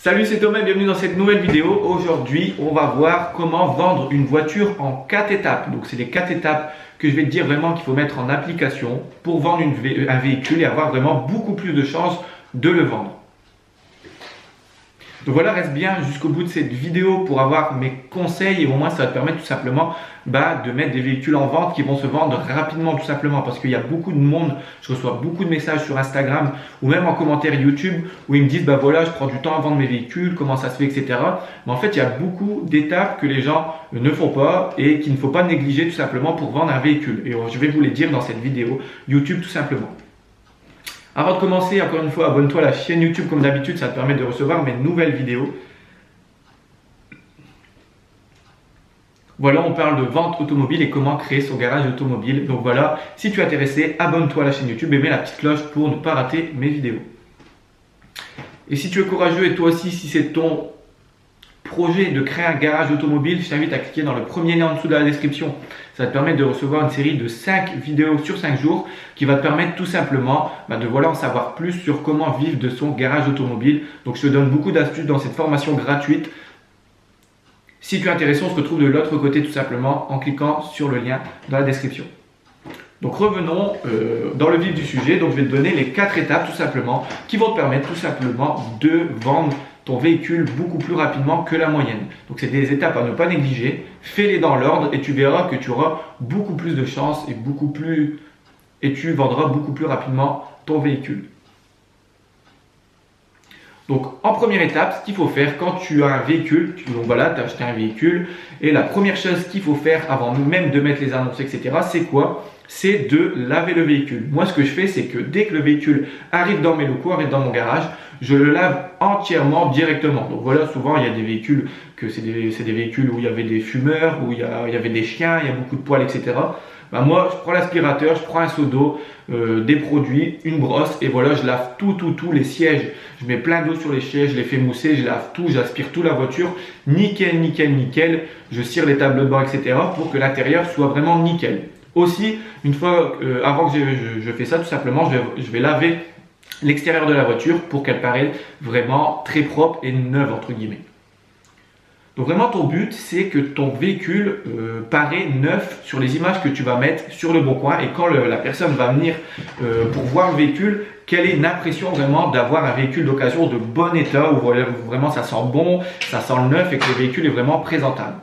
Salut, c'est Thomas et bienvenue dans cette nouvelle vidéo. Aujourd'hui, on va voir comment vendre une voiture en 4 étapes. Donc, c'est les 4 étapes que je vais te dire vraiment qu'il faut mettre en application pour vendre un véhicule et avoir vraiment beaucoup plus de chances de le vendre. Donc voilà, reste bien jusqu'au bout de cette vidéo pour avoir mes conseils et au moins ça va te permettre tout simplement de mettre des véhicules en vente qui vont se vendre rapidement tout simplement parce qu'il y a beaucoup de monde, je reçois beaucoup de messages sur Instagram ou même en commentaire YouTube où ils me disent voilà, je prends du temps à vendre mes véhicules, comment ça se fait, etc. Mais en fait, il y a beaucoup d'étapes que les gens ne font pas et qu'il ne faut pas négliger tout simplement pour vendre un véhicule. Et je vais vous les dire dans cette vidéo YouTube tout simplement. Avant de commencer, encore une fois, abonne-toi à la chaîne YouTube comme d'habitude, ça te permet de recevoir mes nouvelles vidéos. Voilà, on parle de vente automobile et comment créer son garage automobile. Donc voilà, si tu es intéressé, abonne-toi à la chaîne YouTube et mets la petite cloche pour ne pas rater mes vidéos. Et si tu es courageux et toi aussi, si c'est ton projet de créer un garage automobile, je t'invite à cliquer dans le premier lien en dessous de la description. Ça va te permettre de recevoir une série de 5 vidéos sur 5 jours qui va te permettre tout simplement de en savoir plus sur comment vivre de son garage automobile. Donc je te donne beaucoup d'astuces dans cette formation gratuite. Si tu es intéressé, on se retrouve de l'autre côté tout simplement en cliquant sur le lien dans la description. Donc revenons dans le vif du sujet. Donc je vais te donner les 4 étapes tout simplement qui vont te permettre tout simplement de vendre ton véhicule beaucoup plus rapidement que la moyenne. Donc c'est des étapes à ne pas négliger, fais-les dans l'ordre et tu verras que tu auras beaucoup plus de chance et tu vendras beaucoup plus rapidement ton véhicule. Donc en première étape, ce qu'il faut faire quand tu as un véhicule, tu as acheté un véhicule et la première chose qu'il faut faire avant même de mettre les annonces, etc. c'est quoi? C'est de laver le véhicule. Moi, ce que je fais, c'est que dès que le véhicule arrive dans mes locaux, arrive dans mon garage, je le lave entièrement directement. Donc voilà, souvent il y a des véhicules c'est des véhicules où il y avait des fumeurs, où il y avait des chiens, il y a beaucoup de poils, etc. Moi, je prends l'aspirateur, je prends un seau d'eau, des produits, une brosse et voilà, je lave tout, les sièges. Je mets plein d'eau sur les sièges, je les fais mousser, je lave tout, j'aspire tout la voiture. Nickel, nickel, nickel. Je cire les tables de bord, etc. pour que l'intérieur soit vraiment nickel. Aussi, une fois, avant que je fais ça, tout simplement, je vais laver l'extérieur de la voiture pour qu'elle paraisse vraiment très propre et neuve, entre guillemets. Donc vraiment, ton but, c'est que ton véhicule paraît neuf sur les images que tu vas mettre sur le bon coin. Et quand la personne va venir pour voir le véhicule, qu'elle ait une impression vraiment d'avoir un véhicule d'occasion de bon état, où vraiment ça sent bon, ça sent le neuf et que le véhicule est vraiment présentable.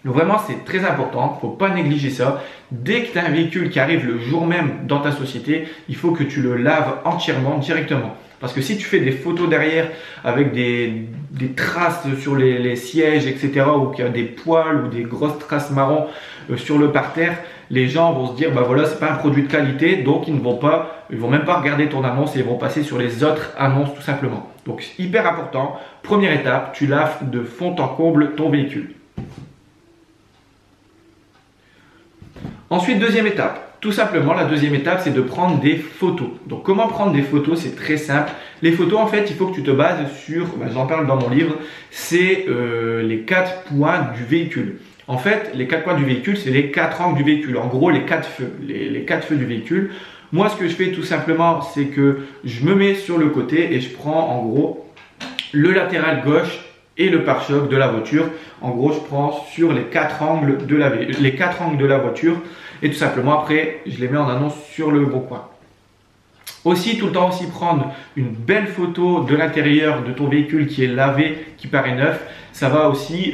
Donc vraiment, c'est très important, il ne faut pas négliger ça. Dès que tu as un véhicule qui arrive le jour même dans ta société, il faut que tu le laves entièrement, directement. Parce que si tu fais des photos derrière avec des traces sur les sièges, etc., ou qu'il y a des poils ou des grosses traces marron sur le parterre, les gens vont se dire, voilà, c'est pas un produit de qualité, donc ils vont même pas regarder ton annonce et ils vont passer sur les autres annonces tout simplement. Donc, hyper important, première étape, tu laves de fond en comble ton véhicule. Ensuite, deuxième étape. Tout simplement, la deuxième étape, c'est de prendre des photos. Donc, comment prendre des photos? C'est très simple. Les photos, en fait, il faut que tu te bases sur, j'en parle dans mon livre, c'est les 4 points du véhicule. En fait, les 4 points du véhicule, c'est les 4 angles du véhicule. En gros, les 4 feux. Les 4 feux du véhicule. Moi, ce que je fais tout simplement, c'est que je me mets sur le côté et je prends en gros le latéral gauche et le pare-choc de la voiture. En gros, je prends sur les 4 angles de la voiture et tout simplement après, je les mets en annonce sur le bon coin. Aussi, tout le temps aussi prendre une belle photo de l'intérieur de ton véhicule qui est lavé, qui paraît neuf. Ça va aussi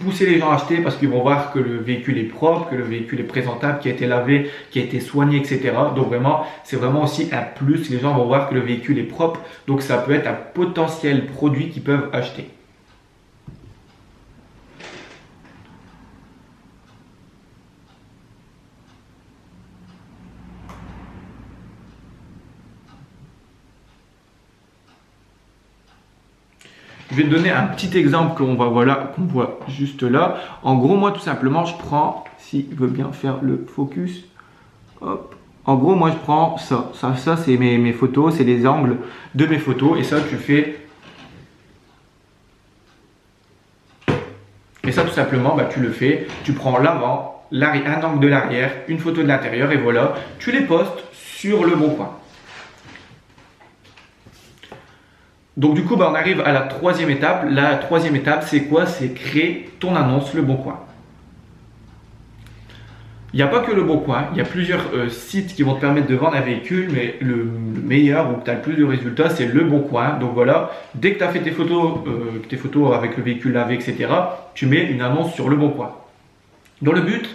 pousser les gens à acheter parce qu'ils vont voir que le véhicule est propre, que le véhicule est présentable, qui a été lavé, qui a été soigné, etc. Donc vraiment, c'est vraiment aussi un plus. Les gens vont voir que le véhicule est propre. Donc ça peut être un potentiel produit qu'ils peuvent acheter. Je vais te donner un petit exemple qu'on voit juste là. En gros, moi, tout simplement, je prends, s'il veut bien faire le focus, hop. En gros, moi, je prends ça. Ça c'est mes photos, c'est les angles de mes photos. Et ça, tu fais. Et ça, tout simplement, tu le fais. Tu prends l'avant, un angle de l'arrière, une photo de l'intérieur et voilà. Tu les postes sur le bon coin. Donc du coup, on arrive à la troisième étape. La troisième étape, c'est quoi? C'est créer ton annonce Le Bon Coin. Il n'y a pas que Le Bon Coin, il y a plusieurs sites qui vont te permettre de vendre un véhicule, mais le meilleur, où tu as le plus de résultats, c'est Le Bon Coin. Donc voilà, dès que tu as fait tes photos avec le véhicule lavé, etc., tu mets une annonce sur Le Bon Coin. Dans le but,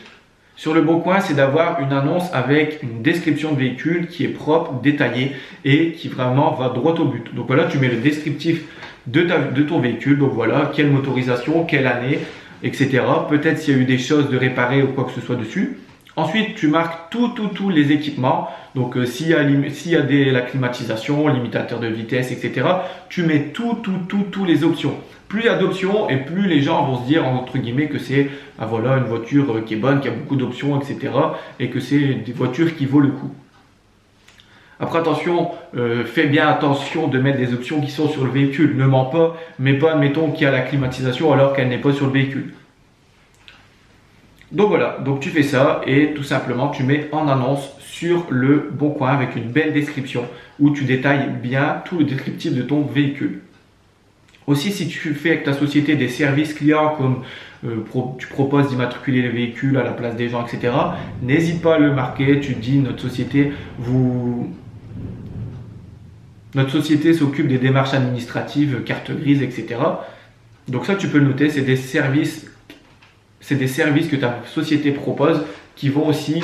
sur Le Bon Coin, c'est d'avoir une annonce avec une description de véhicule qui est propre, détaillée et qui vraiment va droit au but. Donc voilà, tu mets le descriptif de ton véhicule, donc voilà, quelle motorisation, quelle année, etc. Peut-être s'il y a eu des choses de réparer ou quoi que ce soit dessus. Ensuite, tu marques tous les équipements. Donc, s'il y a la climatisation, limitateur de vitesse, etc., tu mets tous les options. Plus il y a d'options et plus les gens vont se dire, entre guillemets, que c'est voilà, une voiture qui est bonne, qui a beaucoup d'options, etc. et que c'est des voitures qui vaut le coup. Après, attention, fais bien attention de mettre des options qui sont sur le véhicule. Ne mens pas, mais pas, admettons, qu'il y a la climatisation alors qu'elle n'est pas sur le véhicule. Donc voilà, donc tu fais ça et tout simplement tu mets en annonce sur Le Bon Coin avec une belle description où tu détailles bien tout le descriptif de ton véhicule. Aussi, si tu fais avec ta société des services clients comme tu proposes d'immatriculer les véhicules à la place des gens, etc., n'hésite pas à le marquer. Tu dis notre société s'occupe des démarches administratives, carte grise, etc. Donc ça, tu peux le noter, c'est des services que ta société propose qui vont aussi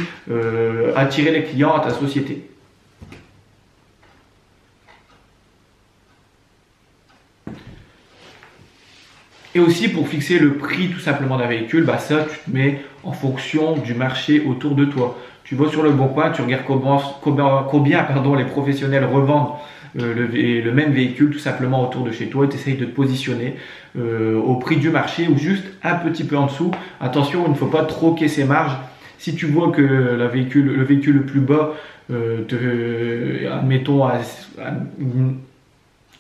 attirer les clients à ta société. Et aussi pour fixer le prix tout simplement d'un véhicule, ça tu te mets en fonction du marché autour de toi. Tu vas sur Le Bon Coin, tu regardes combien les professionnels revendent le même véhicule tout simplement autour de chez toi et tu essayes de te positionner au prix du marché ou juste un petit peu en dessous. Attention, il ne faut pas troquer ses marges. Si tu vois que le véhicule le plus bas,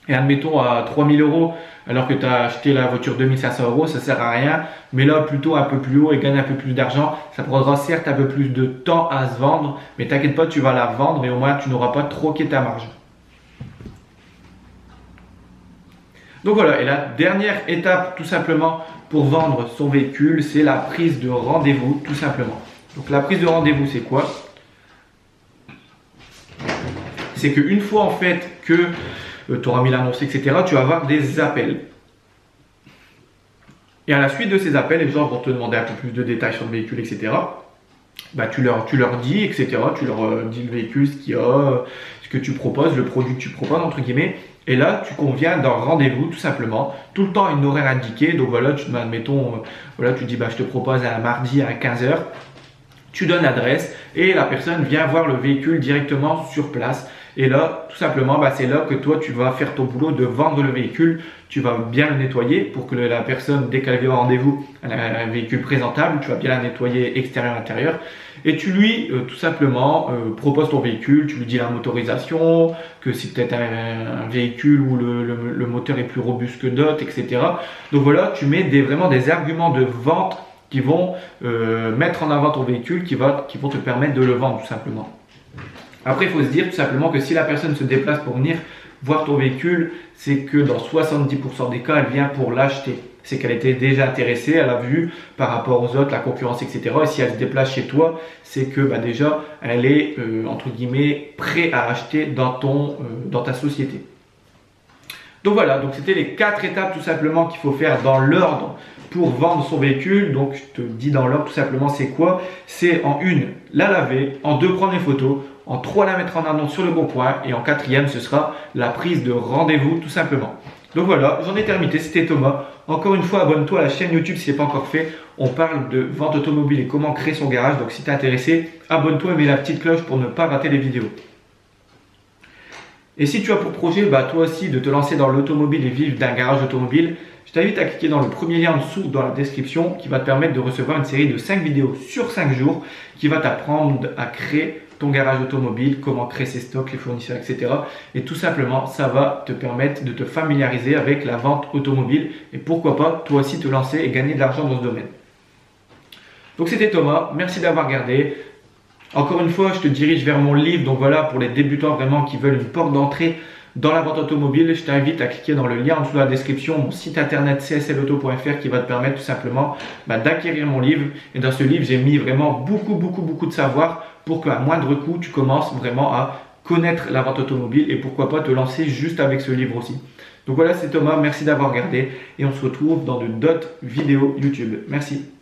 admettons à 3000 euros, alors que tu as acheté la voiture 2500 euros, ça ne sert à rien. Mais là, plutôt un peu plus haut et gagne un peu plus d'argent. Ça prendra certes un peu plus de temps à se vendre, mais t'inquiète pas, tu vas la vendre et au moins tu n'auras pas troqué ta marge. Donc voilà, et la dernière étape tout simplement pour vendre son véhicule, c'est la prise de rendez-vous tout simplement. Donc la prise de rendez-vous, c'est quoi? C'est qu'une fois en fait que tu auras mis l'annonce, etc., tu vas avoir des appels. Et à la suite de ces appels, les gens vont te demander un peu plus de détails sur le véhicule, etc. Tu leur dis, etc. Tu leur dis le véhicule, ce qu'il y a, ce que tu proposes, le produit que tu proposes, entre guillemets. Et là, tu conviens d'un rendez-vous tout simplement, tout le temps à une horaire indiquée. Donc voilà, tu dis je te propose un mardi à 15h. Tu donnes l'adresse et la personne vient voir le véhicule directement sur place. Et là, tout simplement, c'est là que toi, tu vas faire ton boulot de vendre le véhicule. Tu vas bien le nettoyer pour que la personne, dès qu'elle vient au rendez-vous, elle a un véhicule présentable. Tu vas bien la nettoyer extérieur-intérieur. Et tu lui, tout simplement, proposes ton véhicule. Tu lui dis la motorisation, que c'est peut-être un véhicule où le moteur est plus robuste que d'autres, etc. Donc voilà, tu mets vraiment des arguments de vente qui vont mettre en avant ton véhicule, qui vont te permettre de le vendre tout simplement. Après, il faut se dire tout simplement que si la personne se déplace pour venir voir ton véhicule, c'est que dans 70% des cas, elle vient pour l'acheter. C'est qu'elle était déjà intéressée, elle a vu par rapport aux autres la concurrence, etc. Et si elle se déplace chez toi, c'est que déjà, elle est, entre guillemets, prête à acheter dans ta société. Donc voilà, donc c'était les 4 étapes tout simplement qu'il faut faire dans l'ordre pour vendre son véhicule. Donc je te dis dans l'ordre tout simplement c'est quoi? C'est en 1, la laver, en 2, prendre les photos, en 3, la mettre en annonce sur Le Bon Coin et en 4e, ce sera la prise de rendez-vous tout simplement. Donc voilà, j'en ai terminé, c'était Thomas. Encore une fois, abonne-toi à la chaîne YouTube si ce n'est pas encore fait. On parle de vente automobile et comment créer son garage. Donc si tu es intéressé, abonne-toi et mets la petite cloche pour ne pas rater les vidéos. Et si tu as pour projet, toi aussi, de te lancer dans l'automobile et vivre d'un garage automobile, je t'invite à cliquer dans le premier lien en dessous dans la description qui va te permettre de recevoir une série de 5 vidéos sur 5 jours qui va t'apprendre à créer ton garage automobile, comment créer ses stocks, les fournisseurs, etc. Et tout simplement, ça va te permettre de te familiariser avec la vente automobile et pourquoi pas, toi aussi, te lancer et gagner de l'argent dans ce domaine. Donc c'était Thomas, merci d'avoir regardé. Encore une fois, je te dirige vers mon livre, donc voilà, pour les débutants vraiment qui veulent une porte d'entrée dans la vente automobile, je t'invite à cliquer dans le lien en dessous de la description, mon site internet cslauto.fr qui va te permettre tout simplement d'acquérir mon livre. Et dans ce livre, j'ai mis vraiment beaucoup de savoir pour qu'à moindre coût, tu commences vraiment à connaître la vente automobile et pourquoi pas te lancer juste avec ce livre aussi. Donc voilà, c'est Thomas, merci d'avoir regardé et on se retrouve dans d'autres vidéos YouTube. Merci.